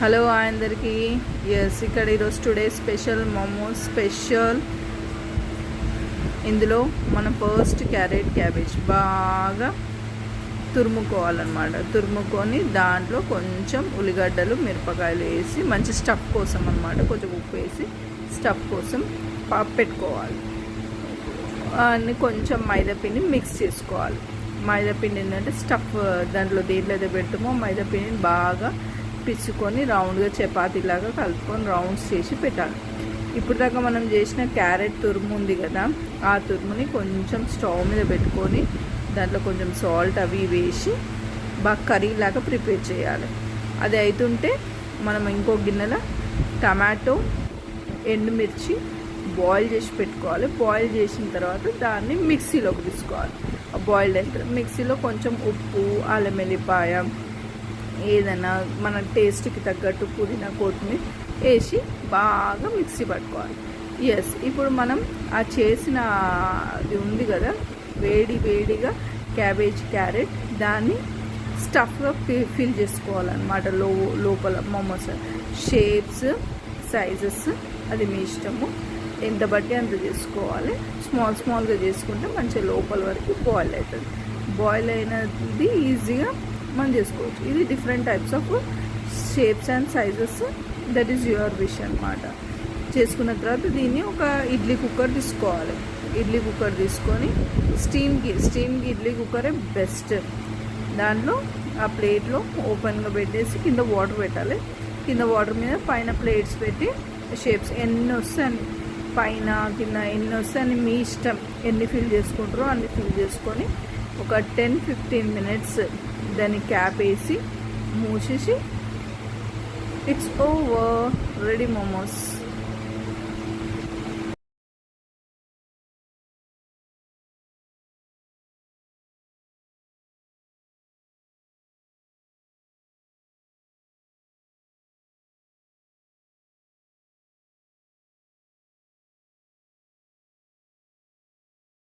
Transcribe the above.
Hello అందరికీ. Yes, ఇక్కడ ఈరోజు టుడే స్పెషల్ మోమోస్ స్పెషల్. ఇందులో మనం ఫస్ట్ క్యాబేజ్ బాగా తురుముకోవాలన్నమాట. తురుముకొని దాంట్లో కొంచెం ఉల్లిగడ్డలు మిరపకాయలు వేసి మంచి స్టఫ్ కోసం అన్నమాట, కొంచెం ఉప్పు వేసి స్టఫ్ కోసం పెట్టుకోవాలి. అన్నీ కొంచెం మైదాపిండి మిక్స్ చేసుకోవాలి. మైదాపిండి ఏంటంటే స్టఫ్ దాంట్లో దేంట్లో అయితే పెడతామో మైదాపిండిని బాగా పిచ్చుకొని రౌండ్గా చపాతీలాగా కలుపుకొని రౌండ్స్ చేసి పెట్టాలి. ఇప్పుడు దాకా మనం చేసిన క్యారెట్ తురుము ఉంది కదా, ఆ తురుముని కొంచెం స్టవ్ మీద పెట్టుకొని దాంట్లో కొంచెం సాల్ట్ అవి వేసి బాగా కర్రీలాగా ప్రిపేర్ చేయాలి. అది అవుతుంటే మనం ఇంకో గిన్నెలో టమాటో ఎండుమిర్చి బాయిల్ చేసి పెట్టుకోవాలి. బాయిల్ చేసిన తర్వాత దాన్ని మిక్సీలోకి తీసుకోవాలి. బాయిల్డ్ అయిన తర్వాత మిక్సీలో కొంచెం ఉప్పు, అల్లం వెల్లిపాయ, ఏదైనా మన టేస్ట్కి తగ్గట్టు పుదీనా కొత్తిమీర వేసి బాగా మిక్సీ పట్టుకోవాలి. ఎస్, ఇప్పుడు మనం ఆ చేసిన అది ఉంది కదా వేడిగా క్యారెట్, దాన్ని స్టఫ్గా ఫిల్ చేసుకోవాలన్నమాట. లోపల మోమోస్ షేప్స్ సైజెస్ అది మీ ఇష్టము, ఎంత బట్టి అంత చేసుకోవాలి. స్మాల్గా చేసుకుంటే మంచిగా లోపల వరకు బాయిల్ అవుతుంది. బాయిల్ అయినది ఈజీగా మనం చేసుకోవచ్చు. ఇది different types of shapes and sizes, that is your wish అనమాట. చేసుకున్న తర్వాత దీన్ని ఒక ఇడ్లీ కుక్కర్ తీసుకోవాలి. ఇడ్లీ కుక్కర్ తీసుకొని స్టీమ్కి ఇడ్లీ కుక్కరే బెస్ట్. దాంట్లో ఆ ప్లేట్లో ఓపెన్గా పెట్టేసి కింద వాటర్ పెట్టాలి. కింద వాటర్ మీద పైన ప్లేట్స్ పెట్టి షేప్స్ ఎన్ని వస్తాయి పైన కింద ఎన్ని వస్తాయని మీ ఇష్టం, ఎన్ని ఫిల్ చేసుకుంటారో అన్ని ఫిల్ చేసుకొని ఒక 10-15 మినిట్స్ దాన్ని క్యాప్ వేసి మూసేసి ఇట్స్ ఓవర్, రెడీ మోమోస్.